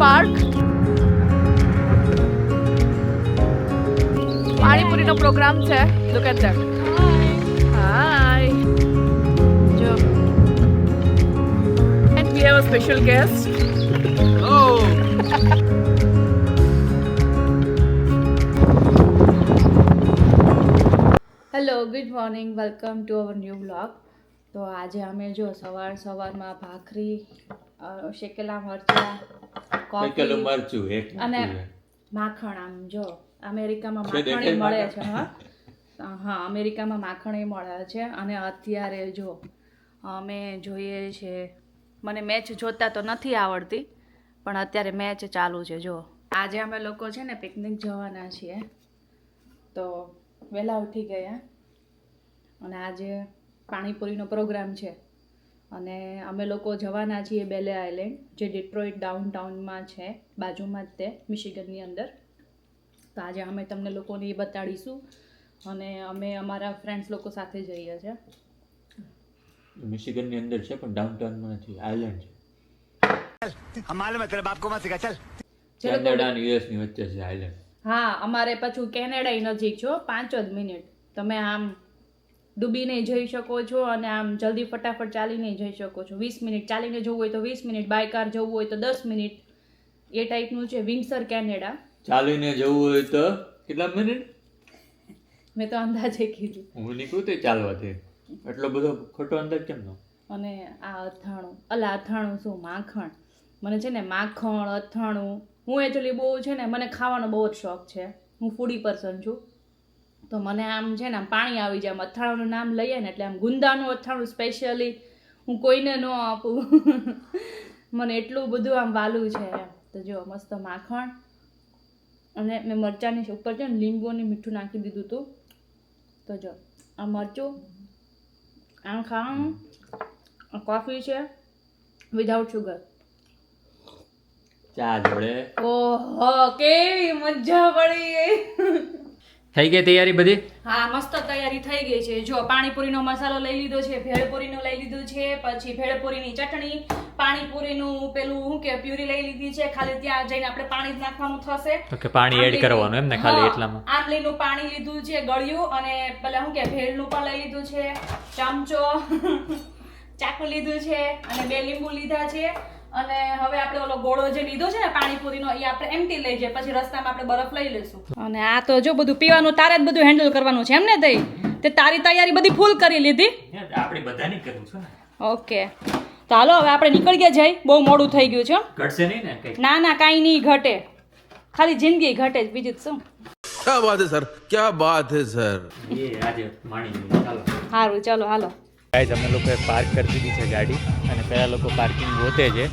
Park. પાણીપુરીનો program છે. Look at that. Hi. જો. And we have a special guest. Oh. Hello, good morning, welcome to our new blog. તો આજે અમે જો સવારમાં ભાખરી, શેકેલા મરચાં, કોફી અને માખણ. આમ જો અમેરિકામાં માખણ મળે છે. હા, અમેરિકામાં માખણ મળે છે. અને અત્યારે જો અમે જોઈએ છે, મને મેચ જોતા તો નથી આવડતી, પણ અત્યારે મેચ ચાલુ છે. જો આજે અમે લોકો છે ને પિકનિક જવાના છીએ, તો વહેલા ઉઠી ગયા અને આજે પાણીપુરીનો પ્રોગ્રામ છે. અને અમે લોકો જવાના છીએ બેલે આઇલેન્ડ, જે ડિટ્રોઇટ ડાઉનટાઉનમાં છે, બાજુમાં જ તે મિશિગનની અંદર. તો આજે અમે તમને લોકોને એ બતાડીશું. અને અમે અમારા ફ્રેન્ડ્સ લોકો સાથે જઈએ છીએ. મિશિગનની અંદર છે પણ ડાઉનટાઉનમાં નથી, આઇલેન્ડ છે. हमारे में तेरे बाप को मत सिखा चल. કેનેડા અને યુએસ ની વચ્ચે છે આઇલેન્ડ. હા, અમારે પાછું કેનેડા નજીક છો, 5 જ મિનિટ. તમે આમ ડૂબીને જઈ શકો છો અને આમ જલ્દી ફટાફટ ચાલીને જઈ શકો છો. 20 મિનિટ ચાલીને જવું હોય તો 20 મિનિટ, બાય કાર જવું હોય તો 10 મિનિટ, એ ટાઈપનું છે વિન્સર કેનેડા. ચાલીને જવું હોય તો કેટલા મિનિટ? મેં તો અંદાજે કીધું. હું નીકળું તો ચાલવાથી. એટલો બધો ખોટો અંદાજ કેમ નો? અને આ અથાણું શું માખણ, મને છે ને માખણ, અથાણું, હું એકચ્યુઅલી બહુ છે ને મને ખાવાનો બહુ જ શોખ છે. હું ફૂડી પર્સન છું. તો મને આમ છે ને આમ પાણી આવી જાય. આમ અથાણાનું નામ લઈએ ને એટલે આમ ગુંદાનું અથાણું સ્પેશિયલી હું કોઈને ન આપું. મને એટલું બધું આમ વાલું છે એમ. તો જો મસ્ત માખણ, અને મેં મરચાંની ઉપર છે ને લીંબુ અને મીઠું નાખી દીધું હતું. તો જો આ મરચું, આમ ખાવાનું, કોફી છે વિધાઉટ શુગર, ચા જોડે. ઓહો કેવી મજા પડી ગઈ. થઈ ગઈ તૈયારી બધી? હા, મસ્ત તૈયારી થઈ ગઈ છે. જો પાણીપુરીનો મસાલો લઈ લીધો છે, ભેળપુરીનો લઈ લીધું છે, પછી ભેળપુરીની ચટણી, પાણીપુરીનું પેલું શું કે પ્યુરી લઈ લીધી છે. ખાલી ત્યાં જઈને આપણે પાણી જ નાખવાનું થશે. ઓકે, પાણી એડ કરવાનું એમ ને ખાલી એટલામાં? આંબલીનું પાણી લીધું છે ગળ્યું, અને પેલા શું કે ભેળનું પણ લઈ લીધું છે, ચમચો, ચાકુ લીધું છે, અને 2 લીંબુ લીધા છે. અને હવે આપણે ઓલો ગોળો જે લીધો છે ને પાણીપુરીનો, એ આપણે એમ્પ્ટી લઈ જઈએ, પછી રસ્તામાં આપણે બરફ લઈ લઈશું. અને આ તો જો બધું પીવાનું તારે જ બધું હેન્ડલ કરવાનું છે એમ ને? તે તારી તૈયારી બધી ફૂલ કરી લીધી? આપણે બધાની કરવું છે ને. ઓકે, તો હાલો હવે આપણે નીકળી ગયા જઈ. બહુ મોડું થઈ ગયું છે. ઘટશે નહીં ને કઈ? ના કાંઈ નહીં ઘટે, ખાલી જિંદગી ઘટે જ, બીજું શું. क्या बात है सर, क्या बात है सर. એ આજે માણી ચાલો. સારું, ચલો હાલો. ગાઈઝ, અમે લોકોએ પાર્ક કરી દીધી છે ગાડી, અને પહેલાં લોકો પાર્કિંગ ગોતે છે.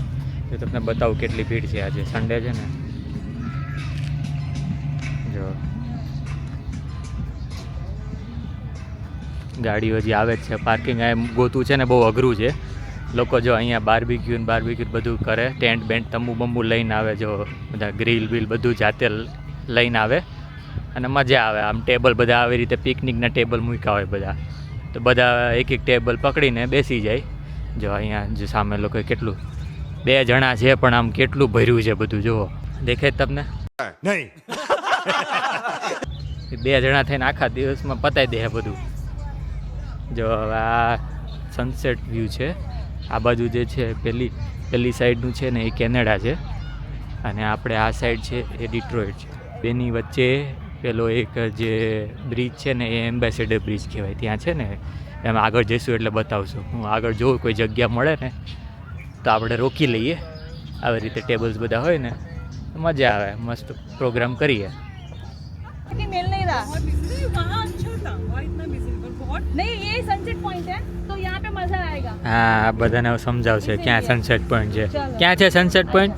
તો તમને બતાવું કેટલી ભીડ છે. આજે સન્ડે છે ને. જો ગાડીઓ હજી આવે જ છે. પાર્કિંગ આ ગોતું છે ને બહુ અઘરું છે. લોકો જો અહીંયા બાર્બીક્યુ બધું કરે, ટેન્ટ બેન્ટ તંબુ બંબુ લઈને આવે. જો બધા ગ્રીલ બિલ બધું જાતે લઈને આવે, અને મજા આવે. આમ ટેબલ બધા આવી રીતે પિકનિકના ટેબલ મૂક્યા હોય બધા, તો બધા એક ટેબલ પકડીને બેસી જાય. જો અહીંયા જે સામે લોકો કેટલું, 2 જણા છે પણ આમ કેટલું ભર્યું છે બધું. જુઓ, દેખાય તમને? नहीं. 2 જણા થઈને આખા દિવસમાં પતાવી દે બધું. જો હવે આ સનસેટ વ્યૂ છે. આ બાજુ જે છે પેલી સાઈડનું છે ને એ કેનેડા છે, અને આપણે આ સાઈડ છે એ ડિટ્રોઇટ છે. બેની વચ્ચે પેલો એક જે બ્રિજ છે ને એ એમ્બેસેડર બ્રિજ કહેવાય. ત્યાં છે ને એમ આગળ જઈશું એટલે બતાવશું. હું આગળ જોઉં કોઈ જગ્યા મળે ને તો આપણે રોકી લઈએ. આવી રીતે ટેબલ્સ બધા હોય ને તો મજા આવે. મસ્ત પ્રોગ્રામ કરીએ. मिल नहीं रहा नहीं, ये सनसेट पॉइंट है तो यहाँ पे मजा आएगा. હા, બધાને સમજાવશે ક્યાં સનસેટ પોઈન્ટ છે. ક્યાં છે સનસેટ પોઈન્ટ?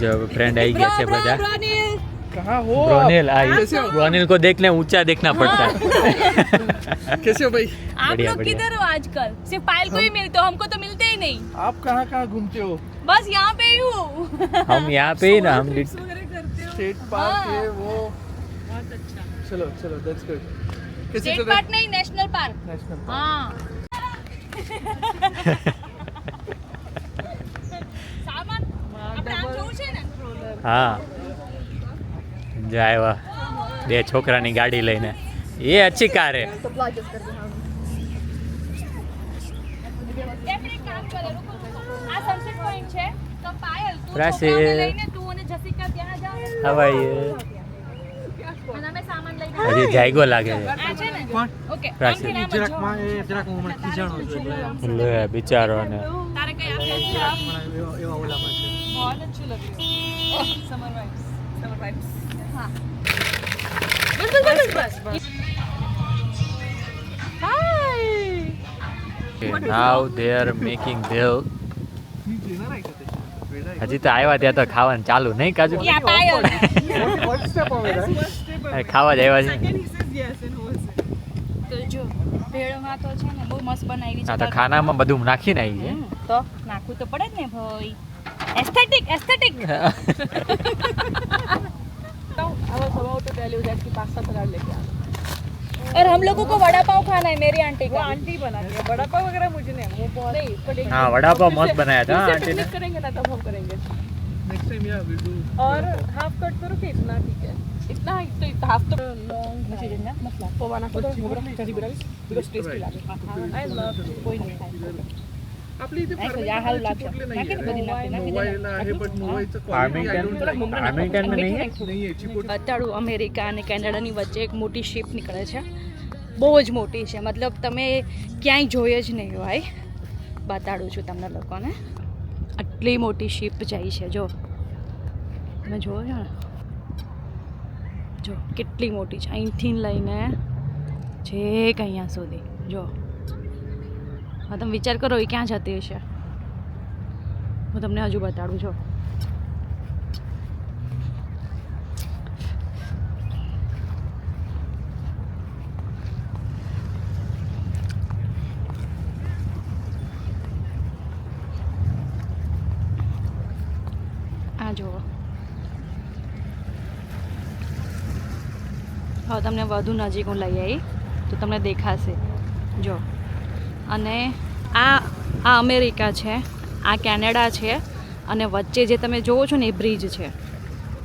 જો ફ્રેન્ડ આવી ગયા છે બધા. कहाँ हो ब्रोनिल आई. ब्रोनिल को देखने ऊंचा देखना पड़ता है. कैसे हो भाई? आप बढ़िया, लोग किधर हो आजकल? सिर्फ पायल को ही मिलते हो, हमको तो मिलते ही नहीं. आप कहाँ घूमते हो? बस यहाँ पे ही हूँ. हम यहाँ पे ही ना, हम स्टेट पार्क है वो. बहुत अच्छा. चलो दैट्स गुड. स्टेट पार्क नहीं, नेशनल पार्क. नेशनल हाँ. सामान હા જો આવ્યા 2 છોકરાની ગાડી લઈને એ अच्छी कार है એક કામ કરે આ સનસેટ પોઈન્ટ છે તો પાયલ તું રાશિ. છોકરાઓને લઈને તું અને જસિકા ત્યાં જાઓ હવાઈ અને અમે સામાન લઈને હજી જાયગો લાગે છે આ છે ને ઓકે રાશિ. લે બિચારો ને તારે કઈ આપે છે बहुत अच्छी लग रही है समर वाइब्स हाँ बस નાવ દે આર મેકિંગ ભેલ હજી તો આવ્યા ત્યાં તો ખાવાનું ચાલુ નહીં કાજુ क्या पायल અરે ખાવા જ આવ્યા છે તો જો ભેળમાં તો છે ને બહુ મસ્ત બનાવી છે હા તો ખાનામાં બધું નાખીને આવી છે તો નાખવું તો પડે જ ને ભાઈ एस्थेटिक एस्थेटिक और हम लोगों को वड़ा पाव खाना है मेरी आंटी को आंटी बनाती है वड़ा पाव वगैरह मुझे नहीं वो बहुत नहीं हाँ वड़ा पाव मस्त बनाया था आंटी ने करेंगे ना तब हम करेंगे Next time, yeah, we'll do. और हाफ कट करो कि इतना ठीक है इतना तो हाफ तो मुझे देना मतलब पवाना को बिकॉज़ टेस्टी लागे आई लव कोई नहीं खाए आपली इथे नाही, farming या हाल करायची लागतं. कुठली नाकी नाहीये. बधी नाकी मोबाईल आहे but मोबाईलचं farming quality I don't like. Farming में नहीं है नाहीये चिपोट અત્યારું અમેરિકા અને કેનેડાની વચ્ચે એક મોટી શિપ નીકળે છે બહુ જ મોટી છે મતલબ તમે ક્યાંય જોઈએ જ નહીં હોય બતાડું છું તમને લોકોને આટલી મોટી શિપ જાય છે જો તમે જુઓ છો ને જો કેટલી મોટી છે અહીંથી લઈને છેક અહીંયા સુધી જો હા તમે વિચાર કરો એ ક્યાં જતી હશે હું તમને હજુ બતાડું છું આ જુઓ હવે તમને વધુ નજીક હું લઈ આવી તો તમને દેખાશે જો અને આ અમેરિકા છે આ કેનેડા છે અને વચ્ચે જે તમે જોવો છો ને એ બ્રિજ છે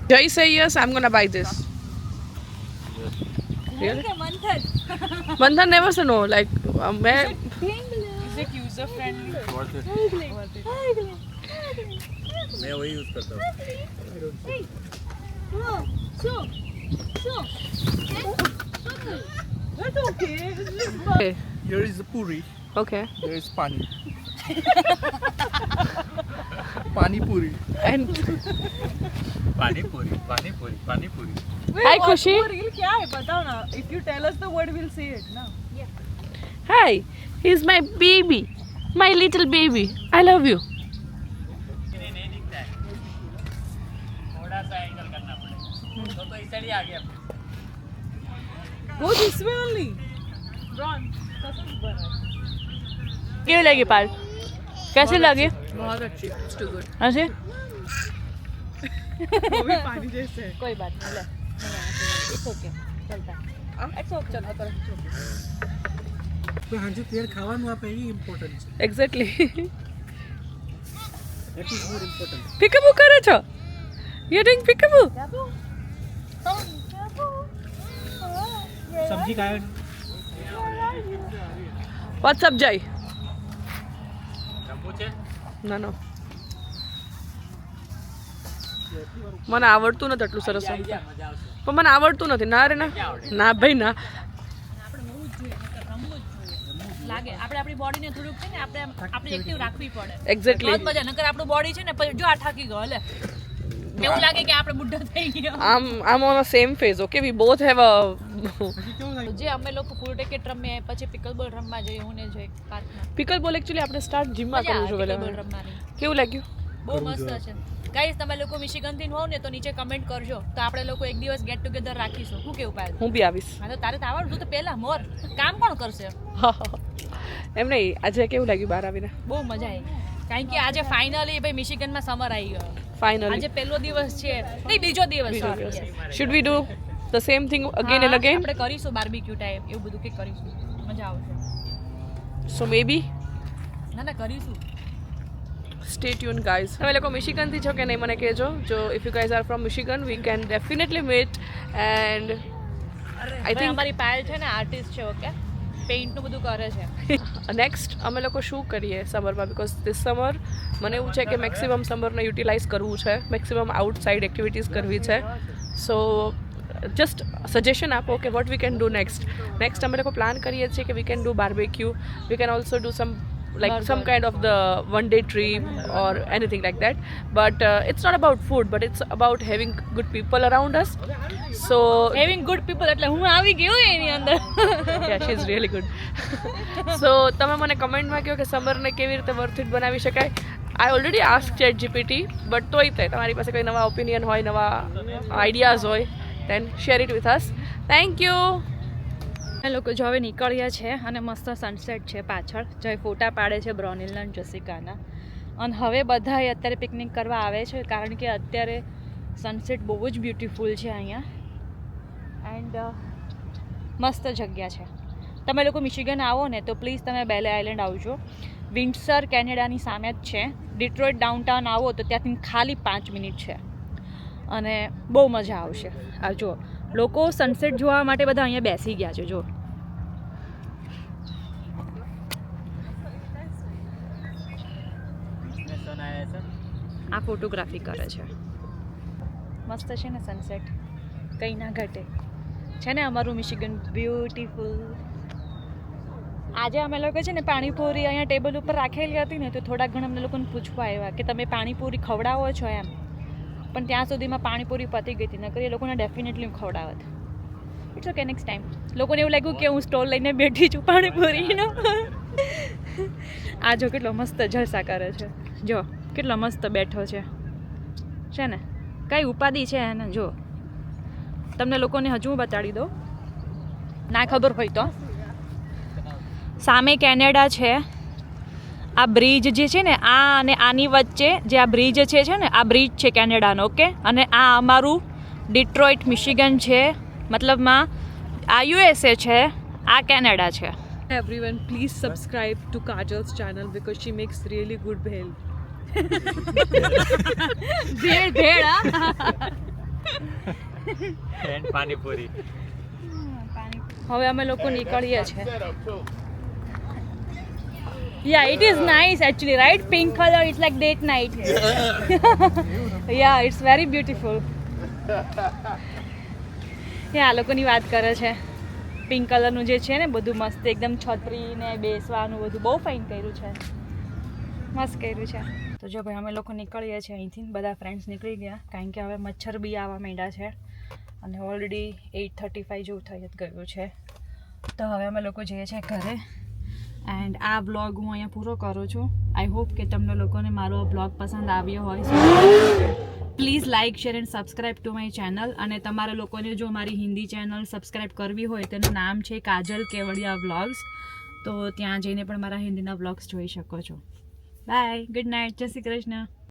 Jai say yes, I'm gonna buy this. Manthan never say no. Like, मैं मैं वही यूज करता हूँ Here is the puri. okay. There is pani. Pani puri. And पानी पूरी पानी पूरी पानी पूरी hi, Khushi. क्या है बताओ ना if you tell us the word we'll say it ना Hi, he's my baby, my little baby. I love you. थोड़ा सा एंगल करना पड़ेगा तो इस साइड आ गया go this way only Ron कसम बना कैसी लगी पाल कैसी लगी बहुत अच्छी it's too good ऐसे वो भी पानी जैसे है કોઈ બાત નહીં લે ઇટ્સ ઓકે ચલતા ઇટ્સ ઓકે ચલો તો હાંજે તેર ખાવાનું આપે એ ઇમ્પોર્ટન્ટ છે exactly. That is more important Peekaboo કરે છો you doing peekaboo સબ્જી ખાય what's up Jai જમ્બુ છે ના ના મને આવડતું નથી એટલું સરસ મજા આવશે પણ મને આવડતું નથી ના રે ના ના ભાઈ ના લાગે આપણે આપણી બોડીને થોડુંક છે ને આપણે આપણી એક્ટિવ રાખવી પડે એક્ઝેક્ટલી બહુ મજા નકર આપણું બોડી છે ને પછી જો આ થાકી ગયો લે એવું લાગે કે આપણે બુઢા થઈ ગયા I'm on a same phase okay we both have a જે અમે લોકો ફૂલ ટિકિટ રમીએ પછી પિકલ બોલ રમવા જઈએ હું ને જો એક પાર્કમાં પિકલ બોલ એકચ્યુઅલી આપણે સ્ટાર્ટ જીમમાં મજા કરવું આવે છે પિકલ બોલ પહેલા રમવાની કેવું લાગ્યું બહુ મસ્ત છે ગાઈસ તમે લોકો મિશિગન થી હોવ ને તો નીચે કમેન્ટ કરજો તો આપણે લોકો એક દિવસ ગેટ ટુગેધર રાખીશું શું કેવું પાયલ હું બી આવીશ હા તો તારે તો આવડતું તો પહેલા મોર કામ કોણ કરશે એમ નહીં આજે કેવું લાગ્યું બહાર આવીને બહુ મજા આવી કારણ કે આજે ફાઇનલી ભાઈ મિશિગનમાં સમર આવી ગયો ફાઇનલી આજે પહેલો દિવસ છે નહીં બીજો દિવસ sorry, yes. Should we do the same thing again and હા, અગેન આપણે કરીશું બાર્બીક્યુ ટાઈપ એવું બધું કંઈક કરીશું મજા આવશે સો મે બી ના ના કરીશું સ્ટે ટ્યુન ગાઈઝ. તમે લોકો મિશિગનથી છો કે નહીં મને કહેજો. જો if you guys are from Michigan we can definitely meet and I think અમારી પાયલ છે ને આર્ટિસ્ટ છે, ઓકે, પેઇન્ટનું બધું કરે છે. નેક્સ્ટ અમે લોકો શું કરીએ સમરમાં, બિકોઝ ધીસ સમર મને એવું છે કે મેક્સિમમ સમરને યુટિલાઇઝ કરવું છે, મેક્સિમમ આઉટસાઇડ એક્ટિવિટીઝ કરવી છે. સો જસ્ટ સજેશન આપો કે what we can do next અમે લોકો પ્લાન કરીએ છીએ કે we can do barbecue, we can also do some kind of the one day trip or anything like that, but it's not about food but it's about having good people around us. So having good people એટલે હું આવી ગયું એની અંદર. yeah, she is really good. So તમે મને કમેન્ટમાં કહો કે સમરને કેવી રીતે વર્થ ઇટ બનાવી શકાય. આઈ ઓલરેડી આસ્ક ChatGPT, બટ તોય તે તમારી પાસે કોઈ નવા ઓપિનિયન હોય, નવા આઈડિયાઝ હોય, then share it with us. Thank you. એ લોકો જો હવે નીકળ્યા છે અને મસ્ત સનસેટ છે પાછળ, જય ફોટા પાડે છે બ્રોનિલના અને જસિકાના. અને હવે બધા અત્યારે પિકનિક કરવા આવે છે કારણ કે અત્યારે સનસેટ બહુ જ બ્યુટીફુલ છે અહીંયા એન્ડ મસ્ત જગ્યા છે. તમે લોકો મિશિગન આવો ને તો પ્લીઝ તમે બેલે આઇલેન્ડ આવજો. વિન્ડસર કેનેડાની સામે જ છે. ડિટ્રોઇટ ડાઉનટાઉન આવો તો ત્યાંથી ખાલી 5 મિનિટ છે અને બહુ મજા આવશે. આ જો લોકો સનસેટ જોવા માટે બધા અહીંયા બેસી ગયા છે. જો આ ફોટોગ્રાફી કરે છે. મસ્ત છે ને સનસેટ, કંઈ ના ઘટે છે ને અમારું મિશિગન બ્યુટીફુલ. આજે અમે લોકો છે ને પાણીપુરી અહીંયા ટેબલ ઉપર રાખેલી હતી ને તો થોડાક ઘણા અમને લોકોને પૂછવા આવ્યા કે તમે પાણીપુરી ખવડાવો છો એમ, પણ ત્યાં સુધીમાં પાણીપુરી પતી ગઈ હતી, નકર એ લોકોને ડેફિનેટલી હું ખવડાવત. It's okay, next time. લોકોને એવું લાગ્યું કે હું સ્ટોલ લઈને બેઠી છું પાણીપુરીનો. આ જો કેટલો મસ્ત જલસા કરે છે, જો કેટલો મસ્ત બેઠો છે ને, કઈ ઉપાધિ છે એને. જો તમને લોકોને હજુ હું બતાડી દઉં, ના ખબર હોય તો. સામે કેનેડા છે. આ બ્રિજ જે છે ને આ અને આની વચ્ચે જે આ બ્રિજ છે ને આ બ્રિજ છે કેનેડાનો, ઓકે. અને આ અમારું ડિટ્રોઇટ મિશિગન છે, મતલબમાં આ USA છે, આ કેનેડા છે. Everyone, please subscribe to Kajal's channel because she makes really good bhel. Bhel bhel and panipuri. હવે અમે લોકો નીકળીએ છીએ. Yeah, it is nice actually, right? Pink color, it's like date night. Yeah, it's very beautiful. Yeah, આ લોકોની વાત કરે છે. પિંક કલરનું જે છે ને બધું મસ્ત એકદમ છત્રી ને બેસવાનું બધું બહુ ફાઇન કર્યું છે, મસ્ત કર્યું છે. તો જો ભાઈ અમે લોકો નીકળીએ છીએ અહીંથી, બધા ફ્રેન્ડ્સ નીકળી ગયા કારણ કે હવે મચ્છર બી આવવા માંડ્યા છે અને ઓલરેડી 8:35 જેવું થઈ જ ગયું છે. તો હવે અમે લોકો જઈએ છીએ ઘરે એન્ડ આ બ્લોગ હું અહીંયા પૂરો કરું છું. આઈ હોપ કે તમને લોકોને મારો બ્લોગ પસંદ આવ્યો હોય. Please like, share and subscribe to my channel. અને તમારા લોકોને જો મારી હિન્દી ચેનલ સબસ્ક્રાઈબ કરવી હોય તેનું નામ છે કાજલ કેવડિયા વ્લોગ્સ, તો ત્યાં જઈને પણ મારા હિન્દીના વ્લોગ્સ જોઈ શકો છો. બાય, ગુડ નાઇટ, જય શ્રી કૃષ્ણ.